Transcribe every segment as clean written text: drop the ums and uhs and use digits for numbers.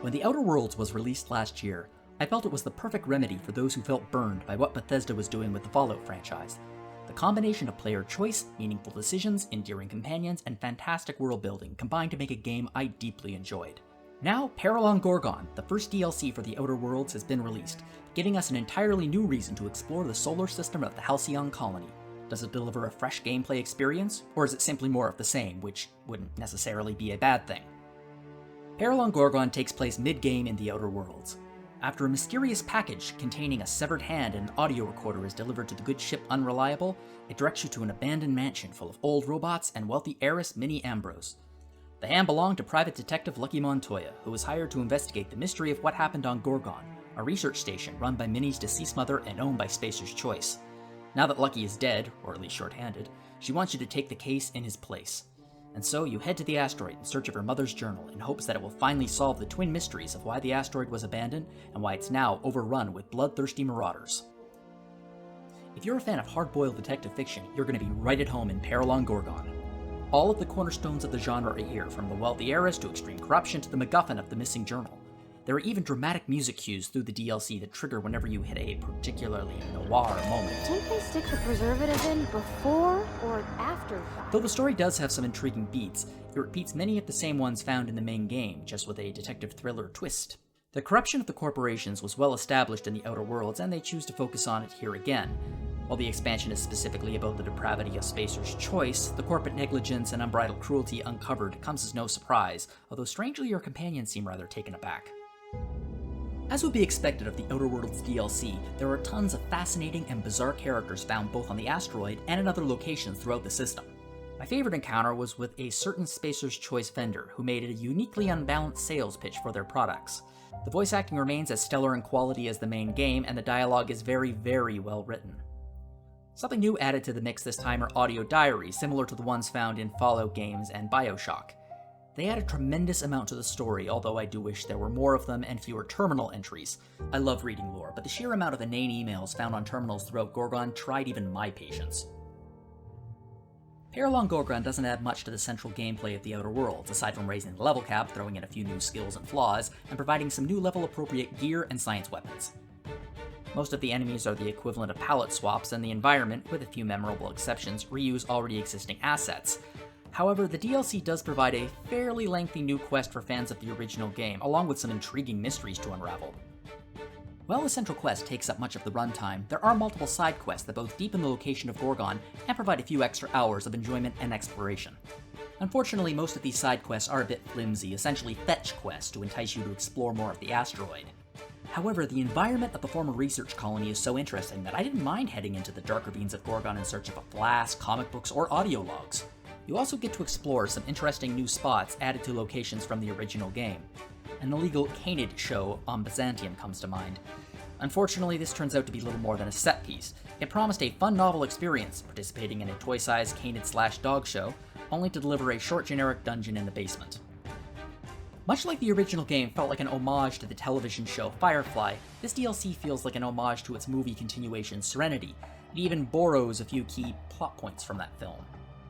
When The Outer Worlds was released last year, I felt it was the perfect remedy for those who felt burned by what Bethesda was doing with the Fallout franchise. The combination of player choice, meaningful decisions, endearing companions, and fantastic world building combined to make a game I deeply enjoyed. Now, Peril on Gorgon, the first DLC for The Outer Worlds, has been released, giving us an entirely new reason to explore the solar system of the Halcyon colony. Does it deliver a fresh gameplay experience, or is it simply more of the same, which wouldn't necessarily be a bad thing? Peril on Gorgon takes place mid-game in The Outer Worlds. After a mysterious package containing a severed hand and an audio recorder is delivered to the good ship Unreliable, it directs you to an abandoned mansion full of old robots and wealthy heiress Minnie Ambrose. The hand belonged to Private Detective Lucky Montoya, who was hired to investigate the mystery of what happened on Gorgon, a research station run by Minnie's deceased mother and owned by Spacer's Choice. Now that Lucky is dead, or at least short-handed, she wants you to take the case in his place. And so you head to the asteroid in search of her mother's journal in hopes that it will finally solve the twin mysteries of why the asteroid was abandoned and why it's now overrun with bloodthirsty marauders. If you're a fan of hard-boiled detective fiction, you're going to be right at home in Peril on Gorgon. All of the cornerstones of the genre are here, from the wealthy heiress to extreme corruption to the MacGuffin of the missing journal. There are even dramatic music cues through the DLC that trigger whenever you hit a particularly noir moment. Didn't they stick the preservative in before or after? Though the story does have some intriguing beats, it repeats many of the same ones found in the main game, just with a detective thriller twist. The corruption of the corporations was well established in the Outer Worlds, and they choose to focus on it here again. While the expansion is specifically about the depravity of Spacer's Choice, the corporate negligence and unbridled cruelty uncovered comes as no surprise, although strangely your companions seem rather taken aback. As would be expected of the Outer Worlds DLC, there are tons of fascinating and bizarre characters found both on the asteroid and in other locations throughout the system. My favorite encounter was with a certain Spacer's Choice vendor who made a uniquely unbalanced sales pitch for their products. The voice acting remains as stellar in quality as the main game, and the dialogue is very, very well written. Something new added to the mix this time are audio diaries, similar to the ones found in Fallout games and BioShock. They add a tremendous amount to the story, although I do wish there were more of them and fewer terminal entries. I love reading lore, but the sheer amount of inane emails found on terminals throughout Gorgon tried even my patience. Peril on Gorgon doesn't add much to the central gameplay of the Outer Worlds, aside from raising the level cap, throwing in a few new skills and flaws, and providing some new level-appropriate gear and science weapons. Most of the enemies are the equivalent of palette swaps, and the environment, with a few memorable exceptions, reuse already existing assets. However, the DLC does provide a fairly lengthy new quest for fans of the original game, along with some intriguing mysteries to unravel. While the central quest takes up much of the runtime, there are multiple side quests that both deepen the location of Gorgon and provide a few extra hours of enjoyment and exploration. Unfortunately, most of these side quests are a bit flimsy, essentially fetch quests to entice you to explore more of the asteroid. However, the environment of the former research colony is so interesting that I didn't mind heading into the dark ravines of Gorgon in search of a blast, comic books, or audio logs. You also get to explore some interesting new spots added to locations from the original game. An illegal canid show on Byzantium comes to mind. Unfortunately, this turns out to be little more than a set piece. It promised a fun novel experience, participating in a toy-sized canid/dog show, only to deliver a short generic dungeon in the basement. Much like the original game felt like an homage to the television show Firefly, this DLC feels like an homage to its movie continuation Serenity. It even borrows a few key plot points from that film.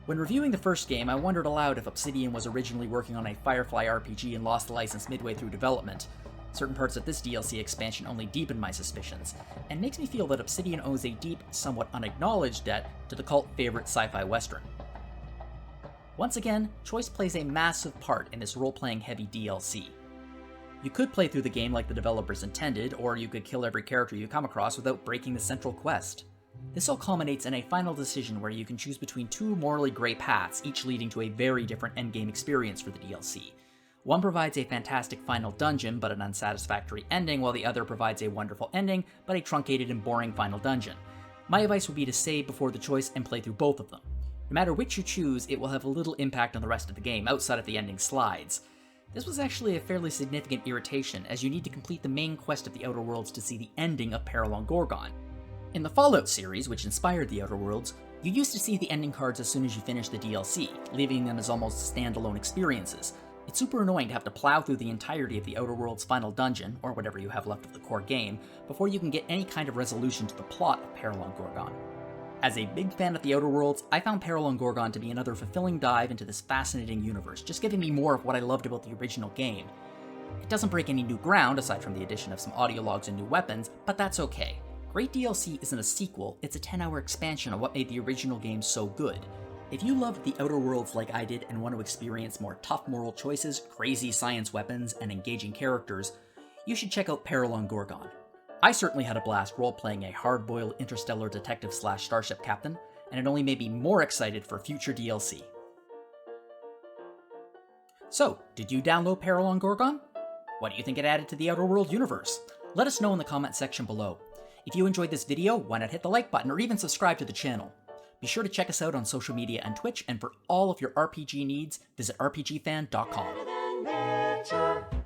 When reviewing the first game, I wondered aloud if Obsidian was originally working on a Firefly RPG and lost the license midway through development. Certain parts of this DLC expansion only deepen my suspicions, and makes me feel that Obsidian owes a deep, somewhat unacknowledged debt to the cult favorite sci-fi western. Once again, choice plays a massive part in this role-playing heavy DLC. You could play through the game like the developers intended, or you could kill every character you come across without breaking the central quest. This all culminates in a final decision where you can choose between two morally grey paths, each leading to a very different endgame experience for the DLC. One provides a fantastic final dungeon, but an unsatisfactory ending, while the other provides a wonderful ending, but a truncated and boring final dungeon. My advice would be to save before the choice and play through both of them. No matter which you choose, it will have a little impact on the rest of the game, outside of the ending slides. This was actually a fairly significant irritation, as you need to complete the main quest of the Outer Worlds to see the ending of Peril on Gorgon. In the Fallout series, which inspired the Outer Worlds, you used to see the ending cards as soon as you finished the DLC, leaving them as almost standalone experiences. It's super annoying to have to plow through the entirety of the Outer Worlds final dungeon, or whatever you have left of the core game, before you can get any kind of resolution to the plot of Peril on Gorgon. As a big fan of the Outer Worlds, I found Peril on Gorgon to be another fulfilling dive into this fascinating universe, just giving me more of what I loved about the original game. It doesn't break any new ground aside from the addition of some audio logs and new weapons, but that's okay. Great DLC isn't a sequel, it's a 10-hour expansion of what made the original game so good. If you loved the Outer Worlds like I did and want to experience more tough moral choices, crazy science weapons, and engaging characters, you should check out Peril on Gorgon. I certainly had a blast role-playing a hard-boiled interstellar detective / starship captain, and it only made me more excited for future DLC. So, did you download Peril on Gorgon? What do you think it added to the Outer World universe? Let us know in the comment section below. If you enjoyed this video, why not hit the like button or even subscribe to the channel? Be sure to check us out on social media and Twitch, and for all of your RPG needs, visit rpgfan.com.